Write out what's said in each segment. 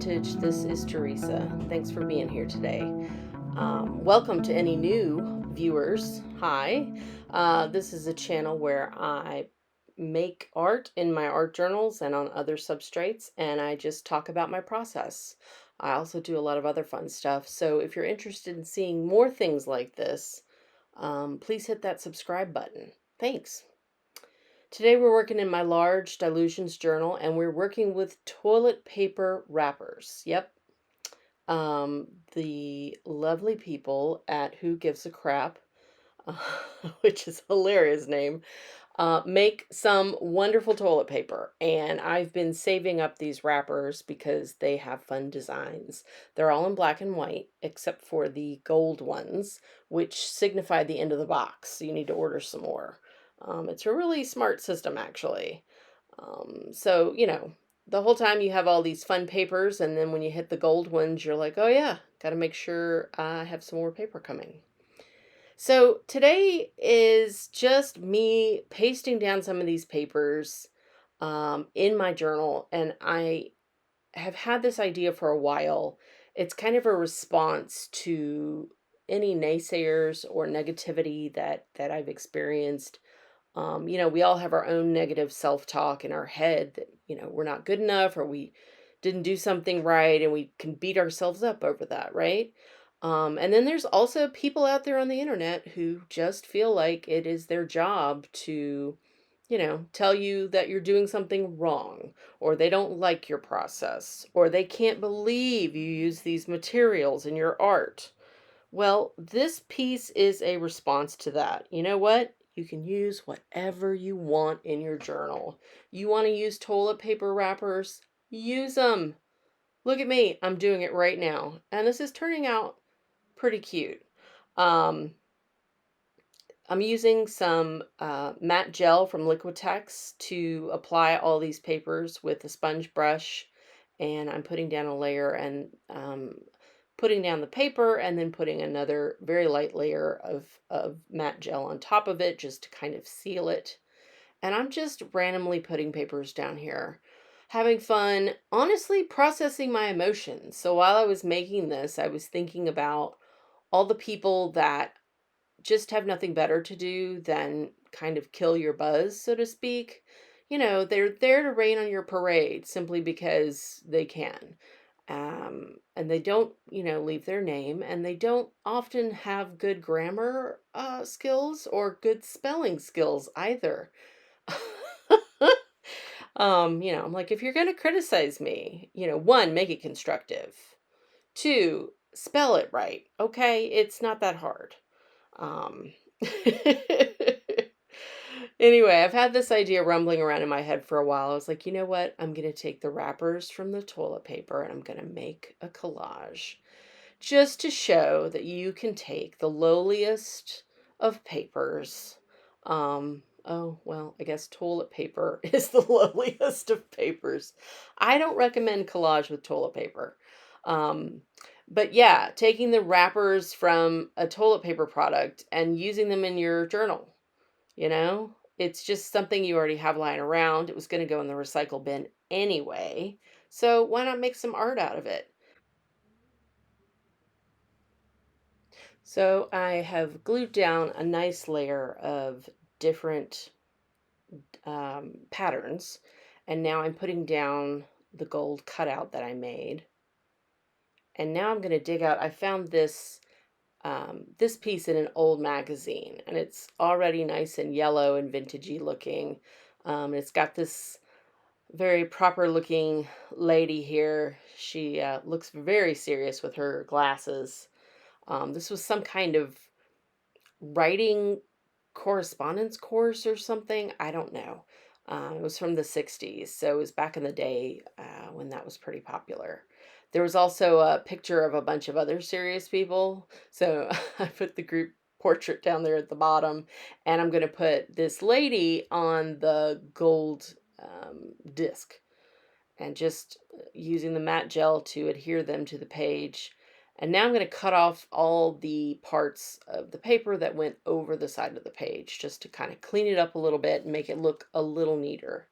Vintage. This is Teresa. Thanks for being here today. Welcome to any new viewers. Hi. This is a channel where I make art in my art journals and on other substrates, and I just talk about my process. I also do a lot of other fun stuff. So if you're interested in seeing more things like this, please hit that subscribe button. Thanks. Today we're working in my large Dylusions journal, and we're working with toilet paper wrappers. Yep. The lovely people at Who Gives a Crap, which is a hilarious name, make some wonderful toilet paper. And I've been saving up these wrappers because they have fun designs. They're all in black and white, except for the gold ones, which signify the end of the box. So you need to order some more. It's a really smart system, actually. So, the whole time you have all these fun papers, and then when you hit the gold ones, you're like, oh yeah, got to make sure I have some more paper coming. So today is just me pasting down some of these papers in my journal, and I have had this idea for a while. It's kind of a response to any naysayers or negativity that I've experienced. We all have our own negative self-talk in our head that, we're not good enough or we didn't do something right, and we can beat ourselves up over that, right? And then there's also people out there on the internet who just feel like it is their job to, tell you that you're doing something wrong, or they don't like your process, or they can't believe you use these materials in your art. Well, this piece is a response to that. You know what? You can use whatever you want in your journal. You want to use toilet paper wrappers? Use them. Look at me. I'm doing it right now. And this is turning out pretty cute. I'm using some matte gel from Liquitex to apply all these papers with a sponge brush. And I'm putting down a layer and putting down the paper, and then putting another very light layer of matte gel on top of it just to kind of seal it. And I'm just randomly putting papers down here, having fun, honestly processing my emotions. So while I was making this, I was thinking about all the people that just have nothing better to do than kind of kill your buzz, so to speak. They're there to rain on your parade simply because they can. And they don't, leave their name, and they don't often have good grammar skills or good spelling skills either. I'm like, if you're going to criticize me, one, make it constructive. Two, spell it right. Okay. It's not that hard. Um, Anyway, I've had this idea rumbling around in my head for a while. I was like, you know what? I'm going to take the wrappers from the toilet paper and I'm going to make a collage just to show that you can take the lowliest of papers. Oh, well, I guess toilet paper is the lowliest of papers. I don't recommend collage with toilet paper. But yeah, taking the wrappers from a toilet paper product and using them in your journal. It's just something you already have lying around. It was going to go in the recycle bin anyway. So why not make some art out of it? So I have glued down a nice layer of different patterns. And now I'm putting down the gold cutout that I made. And now I'm going to dig out, I found this piece in an old magazine, and it's already nice and yellow and vintagey looking. It's got this very proper looking lady here. She looks very serious with her glasses. This was some kind of writing correspondence course or something. I don't know. It was from the 60s, so it was back in the day when that was pretty popular. There was also a picture of a bunch of other serious people, so I put the group portrait down there at the bottom, and I'm going to put this lady on the gold disc, and just using the matte gel to adhere them to the page. And now I'm going to cut off all the parts of the paper that went over the side of the page, just to kind of clean it up a little bit and make it look a little neater.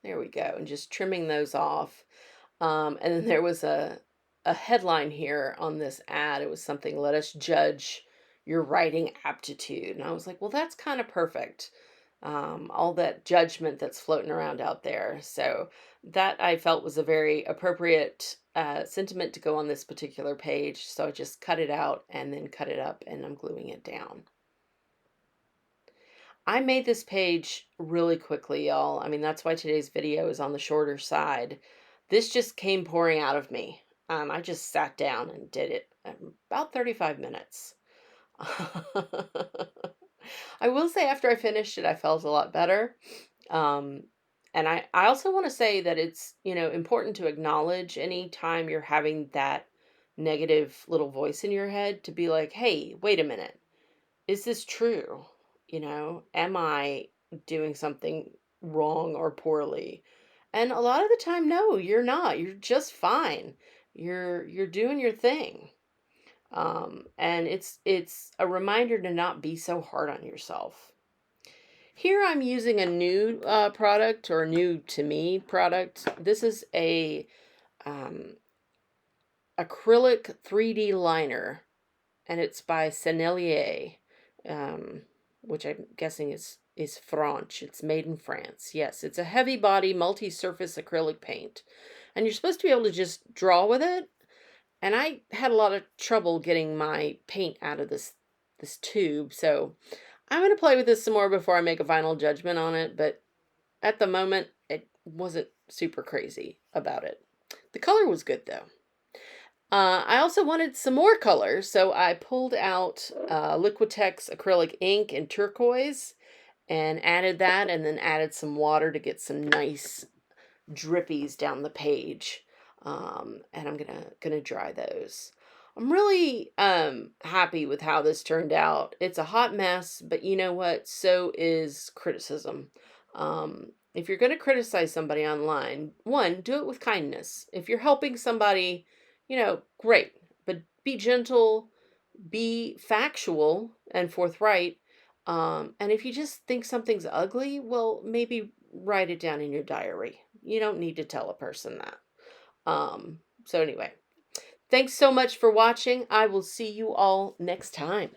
There we go. And just trimming those off. And then there was a headline here on this ad. It was something, let us judge your writing aptitude. And I was like, well, that's kind of perfect. All that judgment that's floating around out there. So that I felt was a very appropriate sentiment to go on this particular page. So I just cut it out and then cut it up and I'm gluing it down. I made this page really quickly, y'all. I mean, that's why today's video is on the shorter side. This just came pouring out of me. I just sat down and did it in about 35 minutes. I will say after I finished it, I felt a lot better. Um, and I also want to say that it's, important to acknowledge any time you're having that negative little voice in your head to be like, hey, wait a minute. Is this true? Am I doing something wrong or poorly? And a lot of the time, no, you're not. You're just fine. You're doing your thing. And it's a reminder to not be so hard on yourself. Here I'm using a new product, or new to me product. This is a um, acrylic 3D liner, and it's by Sennelier, um, which I'm guessing is French. It's made in France. Yes, it's a heavy body multi-surface acrylic paint, and you're supposed to be able to just draw with it. And I had a lot of trouble getting my paint out of this tube, so I'm going to play with this some more before I make a final judgment on it, but at the moment, it wasn't super crazy about it. The color was good, though. I also wanted some more color, so I pulled out Liquitex acrylic ink in turquoise and added that, and then added some water to get some nice drippies down the page. And I'm gonna dry those. I'm really happy with how this turned out. It's a hot mess, but you know what? So is criticism. If you're gonna criticize somebody online, one, do it with kindness. If you're helping somebody, great, but be gentle, be factual and forthright. And if you just think something's ugly, well, maybe write it down in your diary. You don't need to tell a person that. So anyway, thanks so much for watching. I will see you all next time.